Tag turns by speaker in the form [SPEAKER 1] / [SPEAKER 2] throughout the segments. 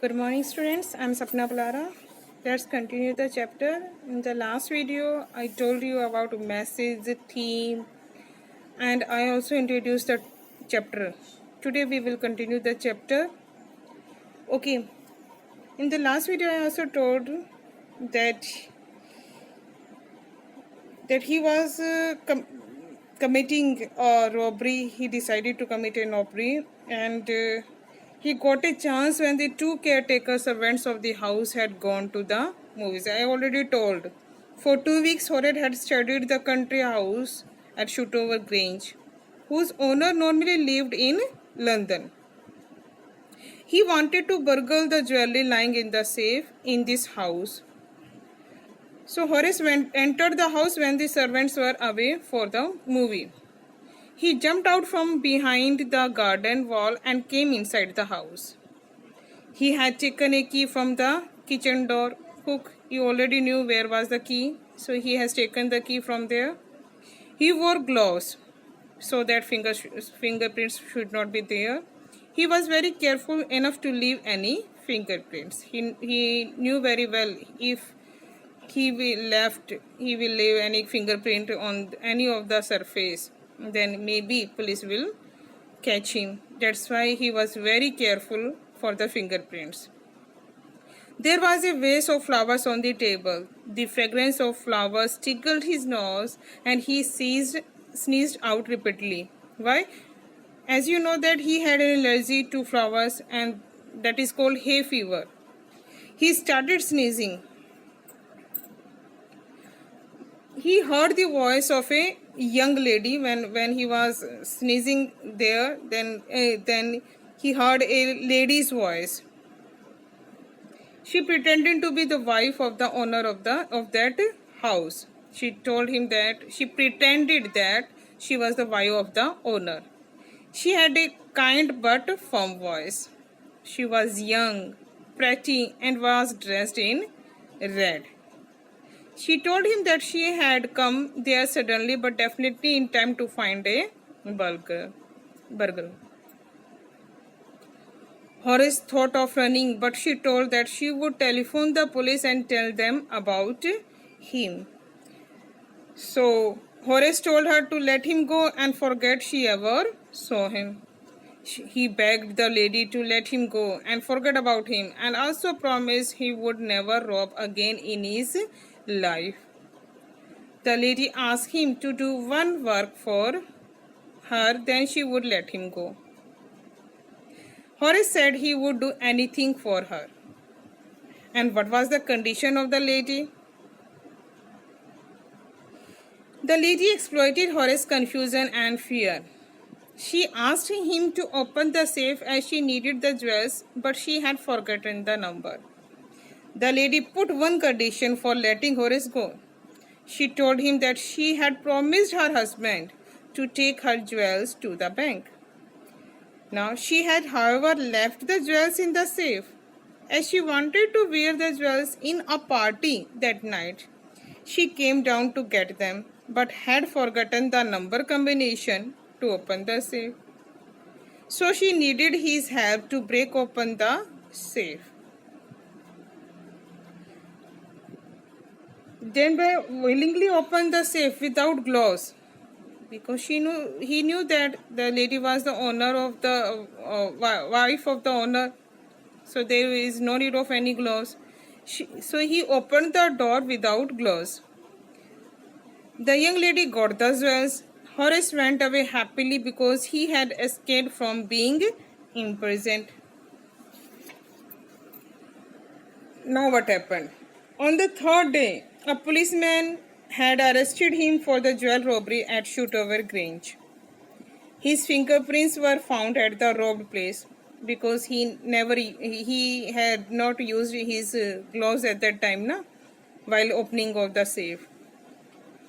[SPEAKER 1] Good morning, students. I'm Sapna Palara. Let's continue the chapter. In the last video, I told you about message, theme, and I also introduced the chapter. Today, we will continue the chapter. Okay. In the last video, I also told that he was committing a robbery. He decided to commit a robbery, and he got a chance when the two caretaker servants of the house had gone to the movies. I already told. For 2 weeks, Horrod had studied the country house at Shotover Grange, whose owner normally lived in London. He wanted to burgle the jewelry lying in the safe in this house. So Horace entered the house when the servants were away for the movie. He jumped out from behind the garden wall and came inside the house. He had taken a key from the kitchen door hook. He already knew where was the key, so he has taken the key from there. He wore gloves so that fingerprints should not be there. He was very careful enough to leave any fingerprints. He knew very well if he will leave any fingerprint on any of the surface, then maybe police will catch him. That's why he was very careful for the fingerprints. There was a vase of flowers on the table. The fragrance of flowers tickled his nose and he sneezed out repeatedly. Why? As you know that he had an allergy to flowers, and that is called hay fever. He started sneezing. He heard the voice of a young lady when he was sneezing there. Then he heard a lady's voice. She pretended to be the wife of the owner of that house. She told him that she pretended that she was the wife of the owner. She had a kind but firm voice. She was young, pretty, and was dressed in red. She told him that she had come there suddenly but definitely in time to find a burglar. Horace thought of running, but she told that she would telephone the police and tell them about him. So Horace told her to let him go and forget she ever saw him. He begged the lady to let him go and forget about him, and also promised he would never rob again in his life. The lady asked him to do one work for her, then she would let him go. Horace said he would do anything for her. And what was the condition of the lady? The lady exploited Horace's confusion and fear. She asked him to open the safe as she needed the jewels, but she had forgotten the number. The lady put one condition for letting Horace go. She told him that she had promised her husband to take her jewels to the bank. Now she had, however, left the jewels in the safe, as she wanted to wear the jewels in a party that night. She came down to get them, but had forgotten the number combination to open the safe. So she needed his help to break open the safe. Then willingly opened the safe without gloves, because he knew that the lady was the owner of the wife of the owner, so there is no need of any gloves. So he opened the door without gloves. The young lady got the jewels. Horace went away happily because he had escaped from being imprisoned. Now what happened? On the third day, a policeman had arrested him for the jewel robbery at Shotover Grange. His fingerprints were found at the robbed place because he had not used his gloves at that time while opening of the safe.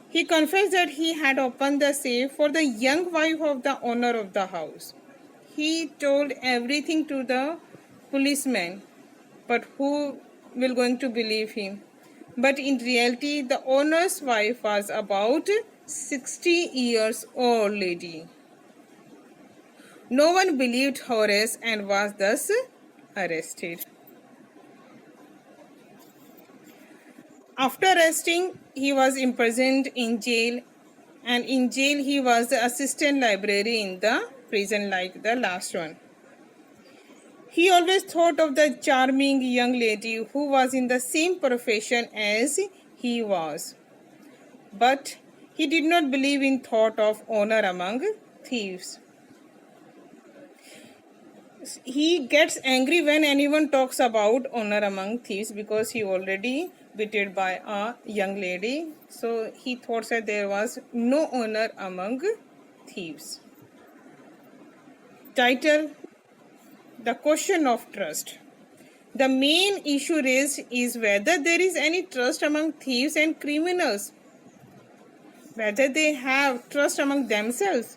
[SPEAKER 1] He confessed that he had opened the safe for the young wife of the owner of the house. He told everything to the policeman, but who will going to believe him? But in reality, the owner's wife was about 60 years old lady. No one believed Horace and was thus arrested. After arresting, he was imprisoned in jail, and in jail he was the assistant librarian in the prison like the last one. He always thought of the charming young lady who was in the same profession as he was. But he did not believe in thought of honor among thieves. He gets angry when anyone talks about honor among thieves because he already beaten by a young lady. So he thought that there was no honor among thieves. Title: The Question of Trust. The main issue raised is whether there is any trust among thieves and criminals, whether they have trust among themselves.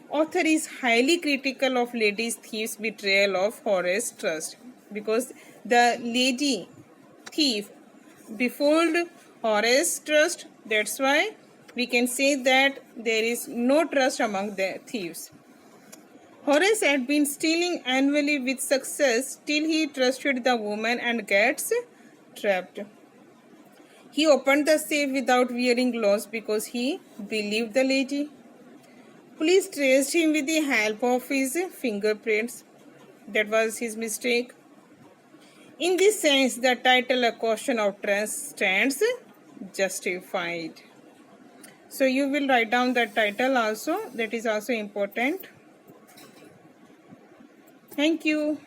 [SPEAKER 1] Author is highly critical of lady thief's betrayal of Horace's trust because the lady thief befooled Horace's trust. That's why we can say that there is no trust among the thieves. Horace had been stealing annually with success till he trusted the woman and gets trapped. He opened the safe without wearing gloves because he believed the lady. Police traced him with the help of his fingerprints. That was his mistake. In this sense, the title A Question of Trust stands justified. So you will write down the title also. That is also important. Thank you.